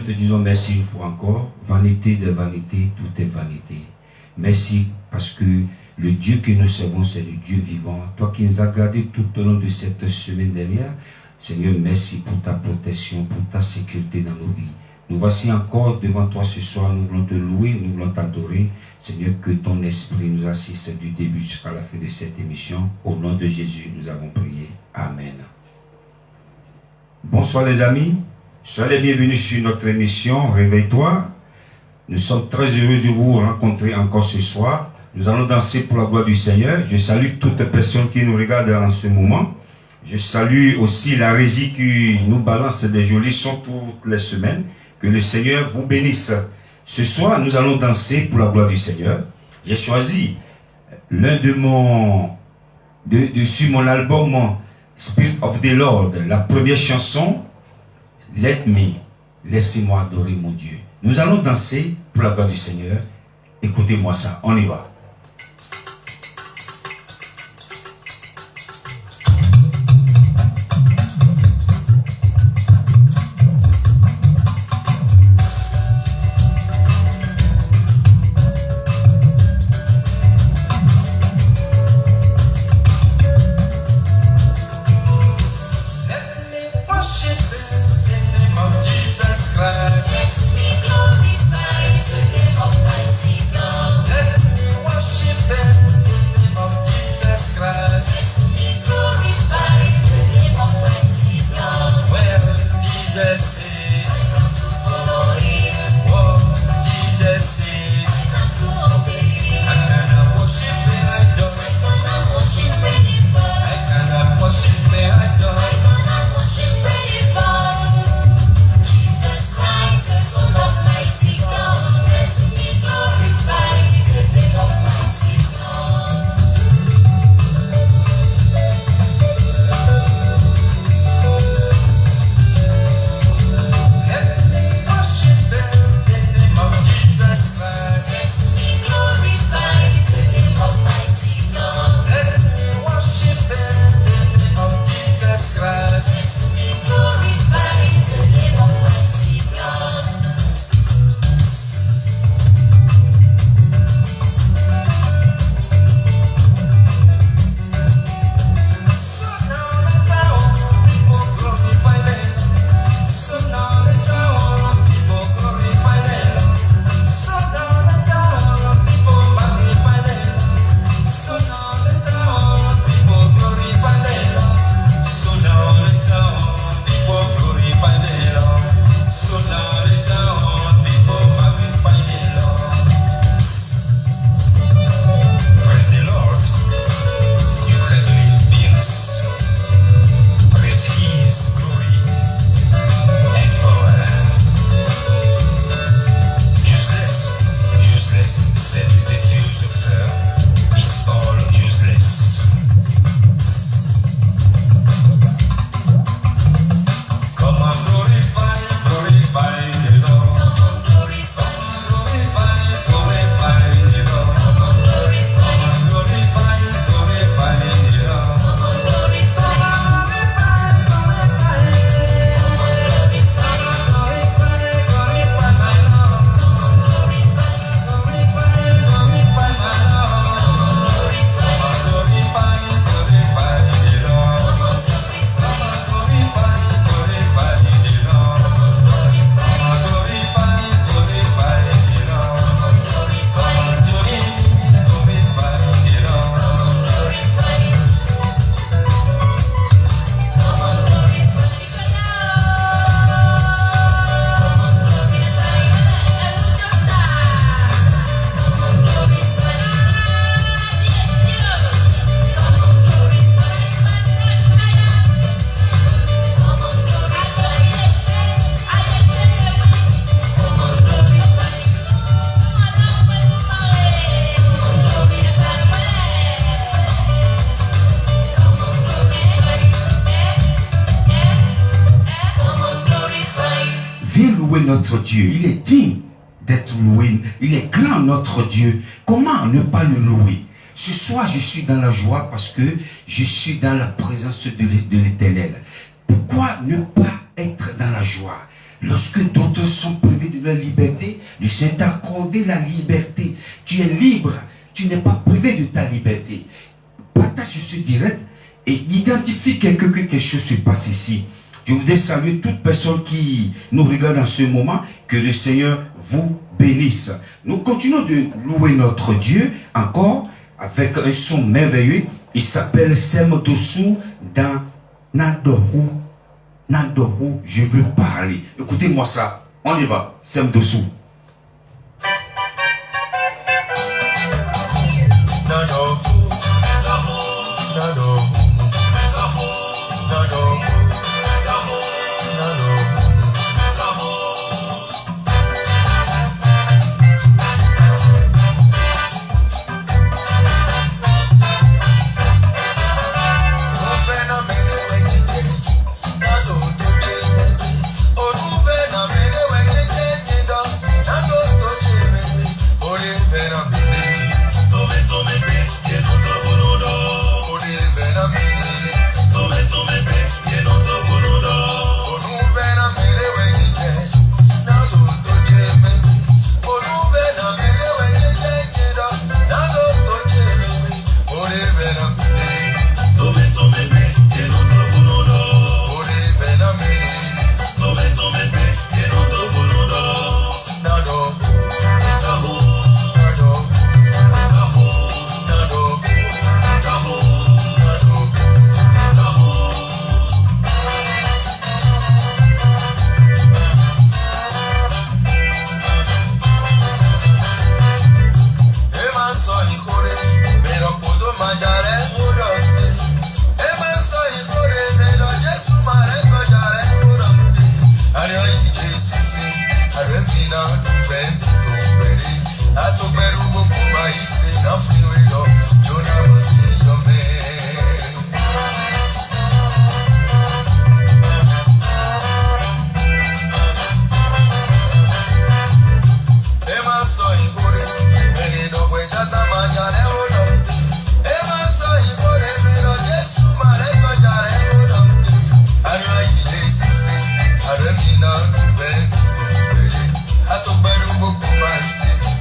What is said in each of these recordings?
te disons merci une fois encore. Vanité de vanité, tout est vanité. Merci parce que le Dieu que nous servons, c'est le Dieu vivant. Toi qui nous as gardés tout au long de cette semaine dernière, Seigneur, merci pour ta protection, pour ta sécurité dans nos vies. Nous voici encore devant toi ce soir, nous voulons te louer, nous voulons t'adorer. Seigneur, que ton esprit nous assiste du début jusqu'à la fin de cette émission. Au nom de Jésus, nous avons prié. Amen. Bonsoir les amis, soyez les bienvenus sur notre émission Réveille-toi. Nous sommes très heureux de vous rencontrer encore ce soir. Nous allons danser pour la gloire du Seigneur. Je salue toutes les personnes qui nous regardent en ce moment. Je salue aussi la régie qui nous balance des jolis sons toutes les semaines. Que le Seigneur vous bénisse. Ce soir, nous allons danser pour la gloire du Seigneur. J'ai choisi l'un sur mon album Spirit of the Lord, la première chanson, Let Me, laissez-moi adorer mon Dieu. Nous allons danser pour la gloire du Seigneur. Écoutez-moi ça, on y va. Notre Dieu, il est digne d'être loué, il est grand notre Dieu. Comment ne pas le louer? Ce soir, je suis dans la joie parce que je suis dans la présence de l'Éternel. Pourquoi ne pas être dans la joie? Lorsque d'autres sont privés de la liberté, le Seigneur t'a accordé la liberté. Tu es libre. Tu n'es pas privé de ta liberté. Partage ce direct et identifie quelque chose se passe ici. Je voudrais saluer toute personne qui nous regarde en ce moment. Que le Seigneur vous bénisse. Nous continuons de louer notre Dieu encore avec un son merveilleux. Il s'appelle Sem Dessous dans Nandoru. Nandoru, je veux parler. Écoutez-moi ça. On y va. Sem Dessous.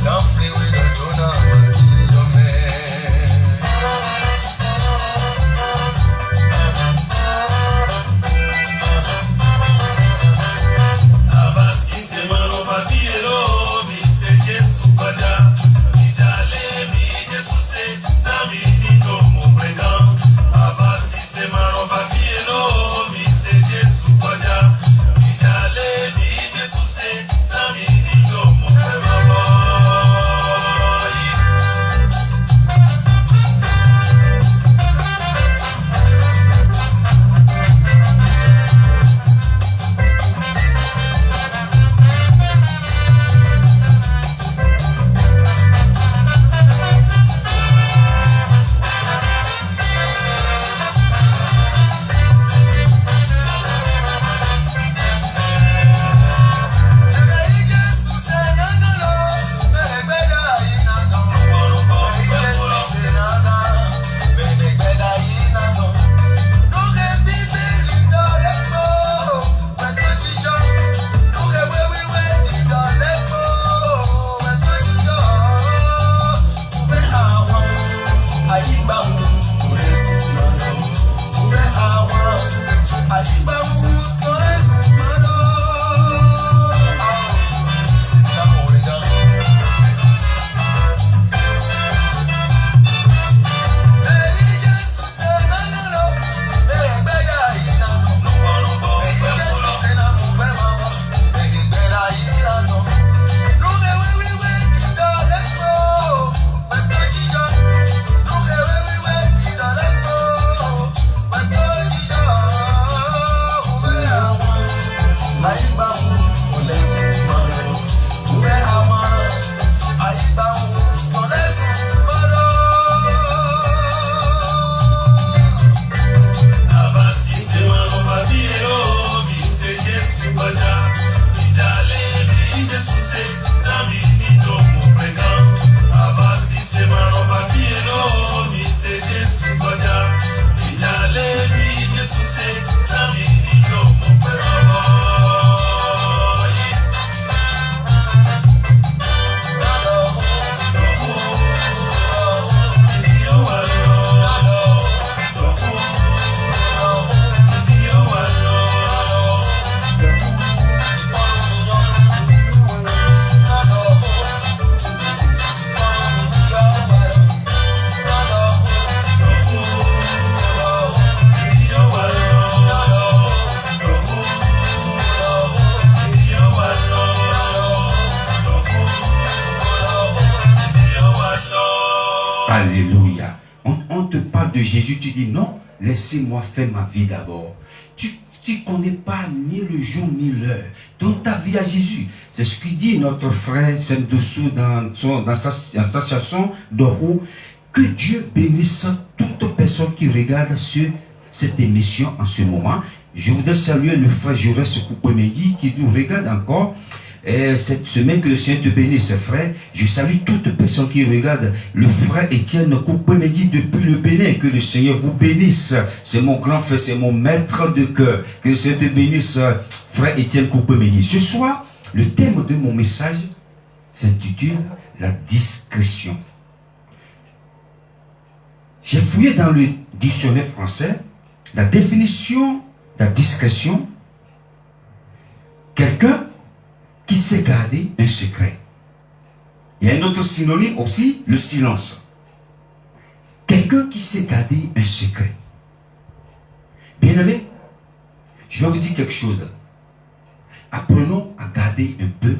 Don't flee with the Jonah, Alléluia. On te parle de Jésus, tu dis non, laissez-moi faire ma vie d'abord. Tu ne connais pas ni le jour ni l'heure. Donne ta vie à Jésus. C'est ce que dit notre frère Fendoussou dans sa chanson d'Oro. Que Dieu bénisse toute personne qui regarde cette émission en ce moment. Je voudrais saluer le frère Jaurès Koupemedi qui nous regarde encore. Cette semaine, que le Seigneur te bénisse, frère. Je salue toute personne qui regarde le frère Étienne Koupemedi depuis le Bénin. Que le Seigneur vous bénisse. C'est mon grand frère, c'est mon maître de cœur. Que le Seigneur te bénisse, frère Étienne Koupemedi. Ce soir, le thème de mon message s'intitule la discrétion. J'ai fouillé dans le dictionnaire français la définition de la discrétion. Quelqu'un qui sait garder un secret. Il y a un autre synonyme aussi, le silence. Quelqu'un qui sait garder un secret. Bien-aimé, je vais vous dire quelque chose. Apprenons à garder un peu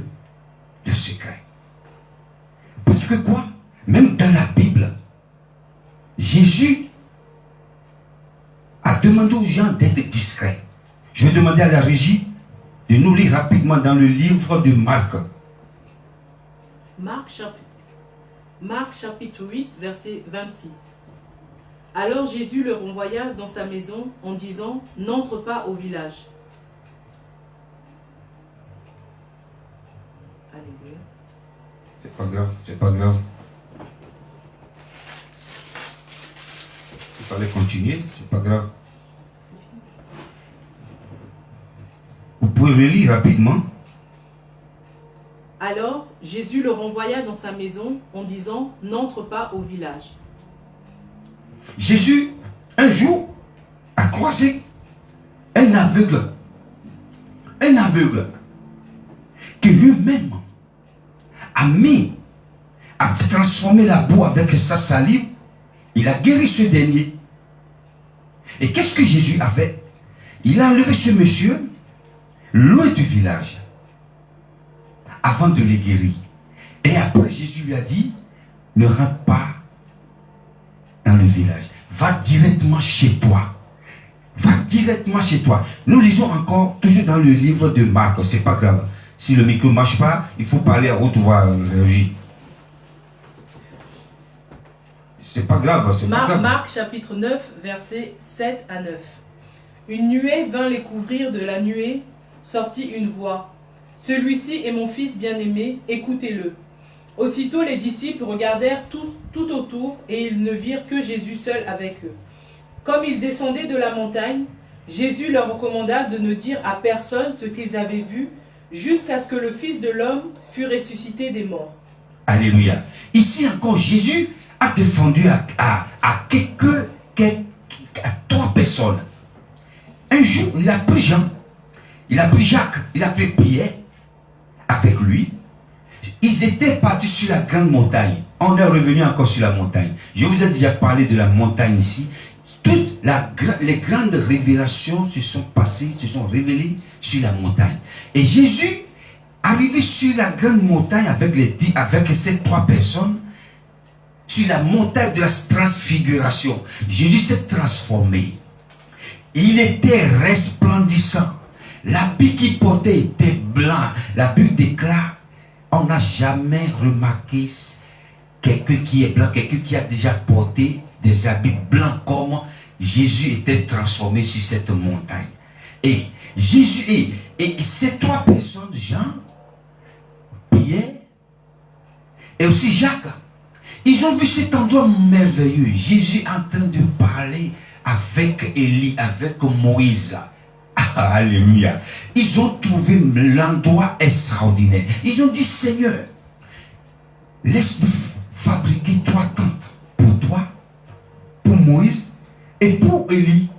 de secret. Parce que quoi? Même dans la Bible, Jésus a demandé aux gens d'être discrets. Je vais demander à la régie de nous lire rapidement dans le livre de Marc. Marc chapitre 8, verset 26. Alors Jésus le renvoya dans sa maison en disant, n'entre pas au village. Alléluia. C'est pas grave, c'est pas grave. Il fallait continuer, c'est pas grave. Vous pouvez relire rapidement. Alors Jésus le renvoya dans sa maison en disant, n'entre pas au village. Jésus, un jour, a croisé un aveugle. Un aveugle qui lui-même a transformé la boue avec sa salive. Il a guéri ce dernier. Et qu'est-ce que Jésus a fait? Il a enlevé ce monsieur loin du village avant de les guérir. Et après, Jésus lui a dit, ne rentre pas dans le village. Va directement chez toi. Va directement chez toi. Nous lisons encore, toujours dans le livre de Marc. C'est pas grave. Si le micro ne marche pas, il faut parler à haute voix, Régie. C'est pas grave. C'est pas grave. Marc chapitre 9, versets 7 à 9. Une nuée vint les couvrir, de la nuée sortit une voix. Celui-ci est mon fils bien-aimé, écoutez-le. Aussitôt les disciples regardèrent tout autour et ils ne virent que Jésus seul avec eux. Comme ils descendaient de la montagne, Jésus leur recommanda de ne dire à personne ce qu'ils avaient vu jusqu'à ce que le Fils de l'homme fût ressuscité des morts. Alléluia. Ici encore, Jésus a défendu à trois personnes. Un jour, il a pris Jean, il a pris Jacques, il a pris Pierre avec lui. Ils étaient partis sur la grande montagne. On est revenu encore sur la montagne. Je vous ai déjà parlé de la montagne ici. Toutes les grandes révélations se sont révélées sur la montagne. Et Jésus, arrivé sur la grande montagne avec ces trois personnes, sur la montagne de la transfiguration, Jésus s'est transformé. Il était resplendissant. L'habit qu'il portait était blanc. La Bible déclare, on n'a jamais remarqué quelqu'un qui est blanc, quelqu'un qui a déjà porté des habits blancs comme Jésus était transformé sur cette montagne. Et Jésus et ces trois personnes, Jean, Pierre et aussi Jacques, ils ont vu cet endroit merveilleux. Jésus en train de parler avec Élie, avec Moïse. Alléluia. Ils ont trouvé l'endroit extraordinaire. Ils ont dit, Seigneur, laisse-nous fabriquer 3 tentes pour toi, pour Moïse et pour Élie.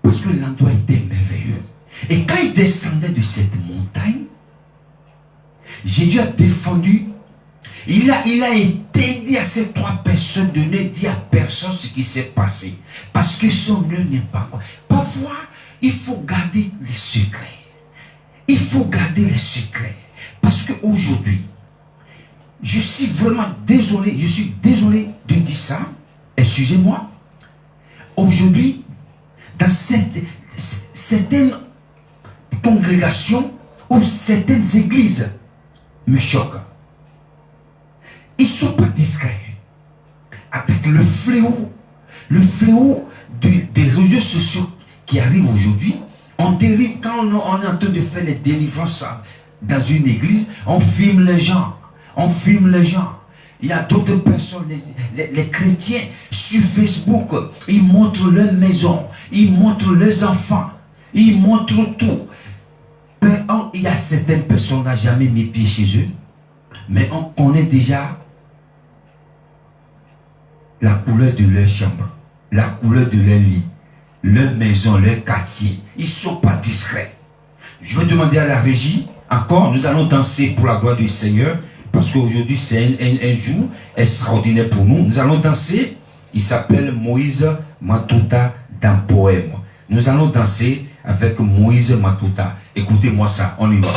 Parce que l'endroit était merveilleux. Et quand ils descendaient de cette montagne, Jésus a défendu. Il a été dit à ces 3 personnes de ne dire à personne ce qui s'est passé. Parce que son œil n'est pas quoi. Parfois, il faut garder les secrets. Il faut garder les secrets. Parce qu'aujourd'hui, je suis vraiment désolé. Je suis désolé dis ça, excusez-moi, aujourd'hui, dans certaines congrégations ou certaines églises me choquent. Ils ne sont pas discrets. Avec le fléau des réseaux sociaux qui arrivent aujourd'hui, on dérive, quand on est en train de faire les délivrances dans une église, on filme les gens. Il y a d'autres personnes, les chrétiens, sur Facebook, ils montrent leur maison, ils montrent leurs enfants, ils montrent tout. Il y a certaines personnes qui n'ont jamais mis pied chez eux, mais on connaît déjà la couleur de leur chambre, la couleur de leur lit, leur maison, leur quartier. Ils ne sont pas discrets. Je vais demander à la régie, encore, nous allons danser pour la gloire du Seigneur, parce qu'aujourd'hui c'est un jour extraordinaire pour nous. Nous allons danser, il s'appelle Moïse Matuta dans Poème. Nous allons danser avec Moïse Matuta. Écoutez-moi ça, on y va.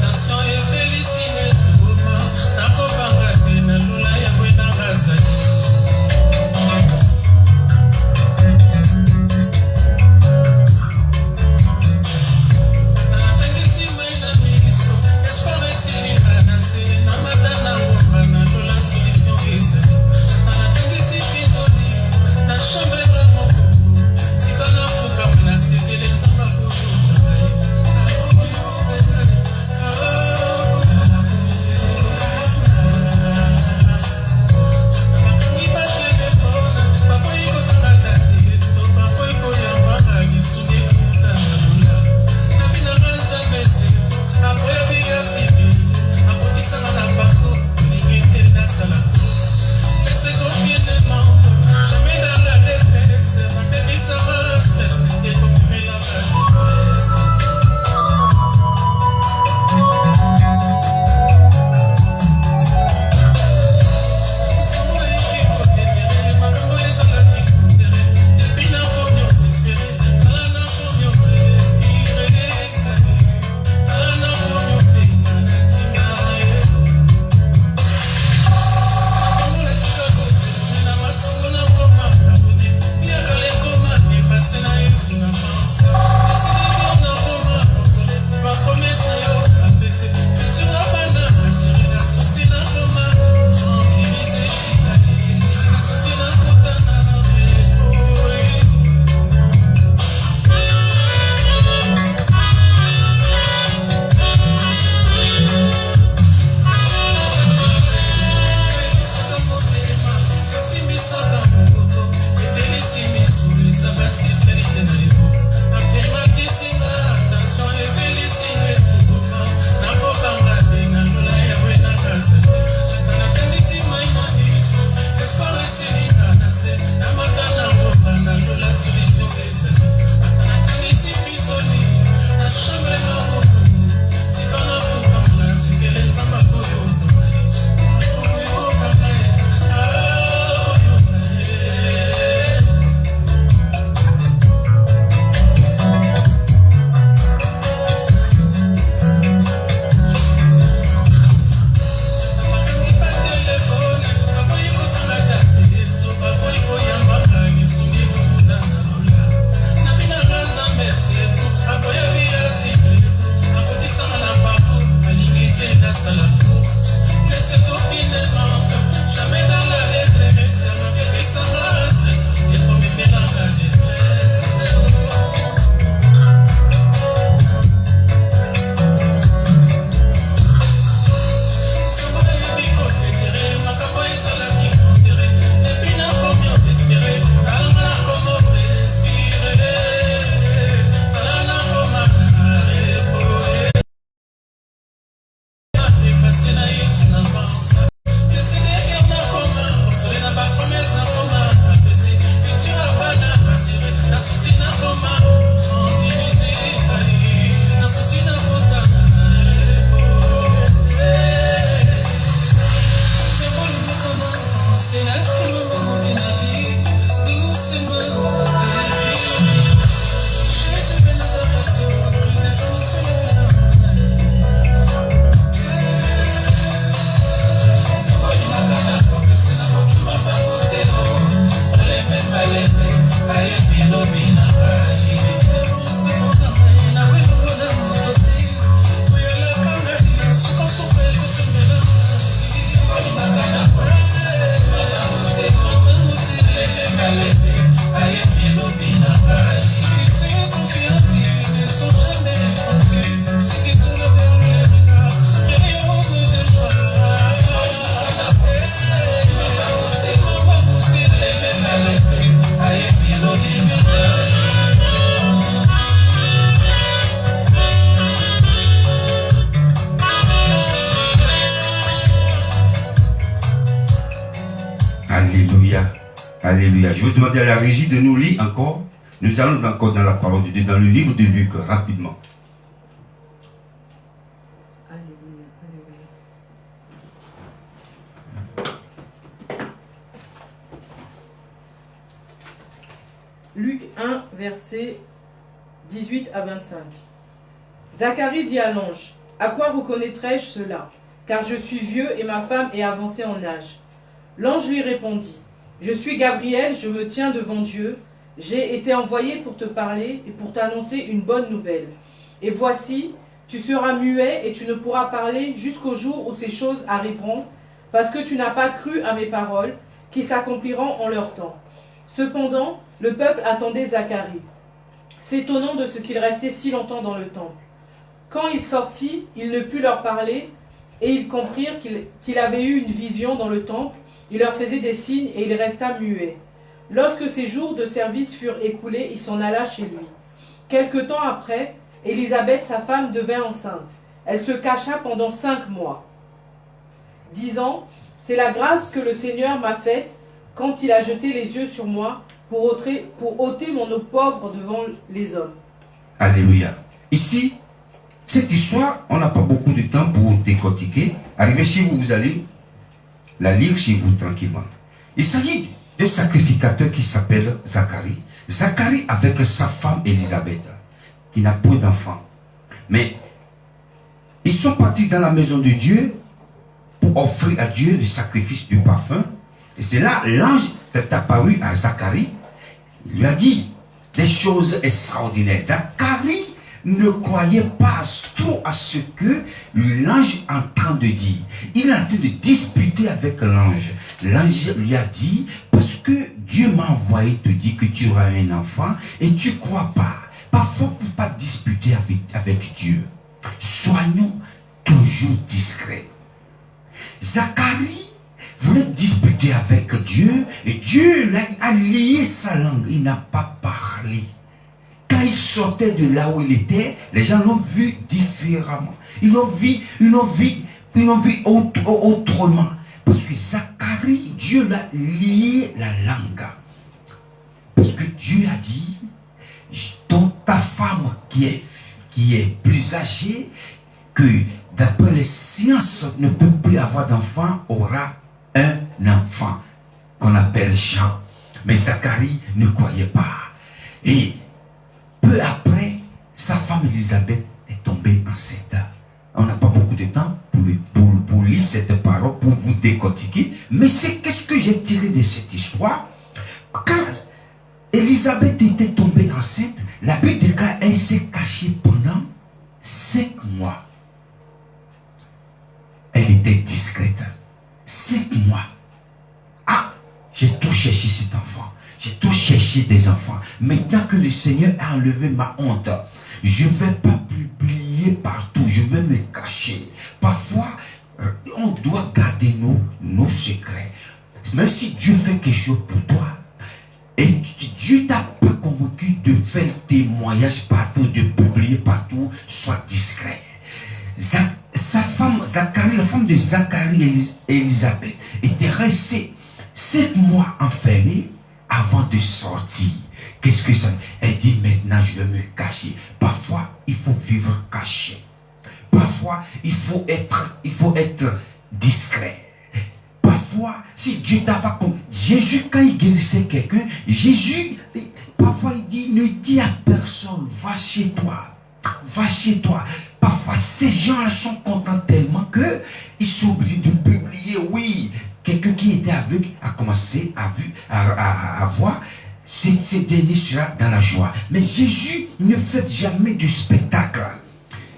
Attention et félicite tout le monde. Alléluia. Je vais demander à la régie de nous lire encore. Nous allons encore dans la parole de Dieu, dans le livre de Luc, rapidement. Alléluia, alléluia. Luc 1, versets 18 à 25. Zacharie dit à l'ange, « À quoi reconnaîtrai-je cela? Car je suis vieux et ma femme est avancée en âge. » L'ange lui répondit, « Je suis Gabriel, je me tiens devant Dieu. J'ai été envoyé pour te parler et pour t'annoncer une bonne nouvelle. Et voici, tu seras muet et tu ne pourras parler jusqu'au jour où ces choses arriveront, parce que tu n'as pas cru à mes paroles, qui s'accompliront en leur temps. » Cependant, le peuple attendait Zacharie, s'étonnant de ce qu'il restait si longtemps dans le temple. Quand il sortit, il ne put leur parler, et ils comprirent qu'il avait eu une vision dans le temple. Il leur faisait des signes, et il resta muet. Lorsque ses jours de service furent écoulés, il s'en alla chez lui. Quelque temps après, Élisabeth, sa femme, devint enceinte. Elle se cacha pendant 5 mois, disant, « C'est la grâce que le Seigneur m'a faite quand il a jeté les yeux sur moi pour ôter mon pauvre devant les hommes. » Alléluia. Ici, cette histoire, on n'a pas beaucoup de temps pour décortiquer. Arrivez chez vous, vous allez la lire chez vous tranquillement. Il s'agit d'un sacrificateur qui s'appelle Zacharie. Zacharie avec sa femme Élisabeth, qui n'a point d'enfant. Mais ils sont partis dans la maison de Dieu pour offrir à Dieu le sacrifice du parfum. Et c'est là l'ange est apparu à Zacharie. Il lui a dit des choses extraordinaires. Zacharie ne croyait pas trop à ce que l'ange est en train de dire. Il est en train de disputer avec l'ange. L'ange lui a dit, parce que Dieu m'a envoyé te dire que tu auras un enfant et tu ne crois pas. Parfois, on ne peut pas disputer avec Dieu. Soyons toujours discrets. Zacharie voulait disputer avec Dieu et Dieu a lié sa langue. Il n'a pas parlé. Quand il sortait de là où il était, les gens l'ont vu différemment. Ils l'ont vu autrement. Parce que Zacharie, Dieu l'a lié la langue. Parce que Dieu a dit, ta femme qui est plus âgée, que d'après les sciences ne peut plus avoir d'enfant, aura un enfant qu'on appelle Jean. Mais Zacharie ne croyait pas. Et peu après, sa femme Élisabeth est tombée enceinte. On n'a pas beaucoup de temps pour lire cette parole, pour vous décortiquer. Mais c'est qu'est-ce que j'ai tiré de cette histoire? Quand Élisabeth était tombée enceinte, la Bible déclare qu'elle s'est cachée pendant 5 mois. Elle était discrète. 5 mois. Ah, j'ai tout cherché cet enfant. J'ai tout cherché des enfants. Maintenant que le Seigneur a enlevé ma honte, je ne vais pas publier partout. Je vais me cacher. Parfois, on doit garder nos secrets. Même si Dieu fait quelque chose pour toi, et Dieu t'a pas convaincu de faire témoignage partout, de publier partout, sois discret. Sa femme, Zacharie, la femme de Zacharie, Élisabeth, était restée 7 mois enfermée avant de sortir. Qu'est-ce que ça? Elle dit maintenant je vais me cacher. Parfois, il faut vivre caché. Parfois, il faut être discret. Parfois, si Dieu t'a pas comme Jésus, quand il guérissait quelqu'un, Jésus, parfois il dit, ne dis à personne, va chez toi. Va chez toi. Parfois, ces gens-là sont contents tellement qu'ils sont obligés de publier. Oui, quelqu'un qui était aveugle a commencé à voir. Ces derniers sera dans la joie. Mais Jésus ne fait jamais de spectacle.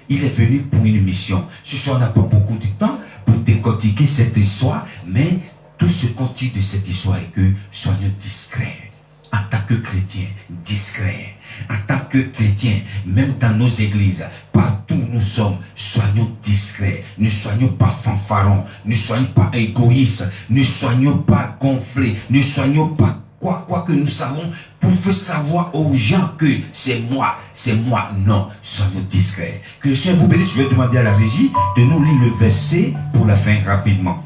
Il est venu pour une mission. Ce soir, on n'a pas beaucoup de temps pour décortiquer cette histoire, mais tout ce qu'on tire de cette histoire est que soyons discrets. En tant que chrétiens, discrets. En tant que chrétiens, même dans nos églises, partout où nous sommes, soyons discrets. Ne soyons pas fanfarons. Ne soyons pas égoïstes. Ne soyons pas gonflés. Ne soyons pas quoi que nous savons pour faire savoir aux gens que c'est moi. Non, soyons discrets. Que le Seigneur vous bénisse. Je vais demander à la régie de nous lire le verset pour la fin rapidement.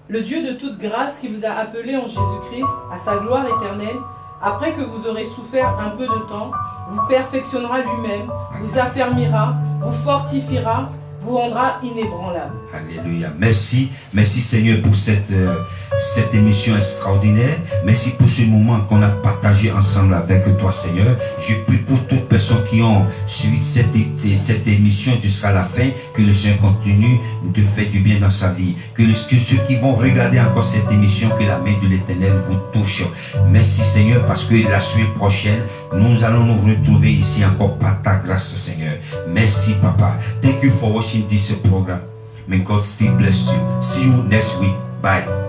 Le Dieu de toute grâce qui vous a appelé en Jésus-Christ à sa gloire éternelle, après que vous aurez souffert un peu de temps, vous perfectionnera lui-même, vous affermira, vous fortifiera, vous rendra inébranlable. Alléluia. Merci. Merci Seigneur pour cette émission extraordinaire. Merci pour ce moment qu'on a partagé ensemble avec toi Seigneur. Je prie pour toutes personnes qui ont suivi cette émission jusqu'à la fin, que le Seigneur continue de faire du bien dans sa vie. Que ceux qui vont regarder encore cette émission, que la main de l'Éternel vous touche. Merci Seigneur, parce que la semaine prochaine, nous allons nous retrouver ici encore par ta grâce Seigneur. Merci Papa. Thank you for watching this program. May God still bless you. See you next week. Bye.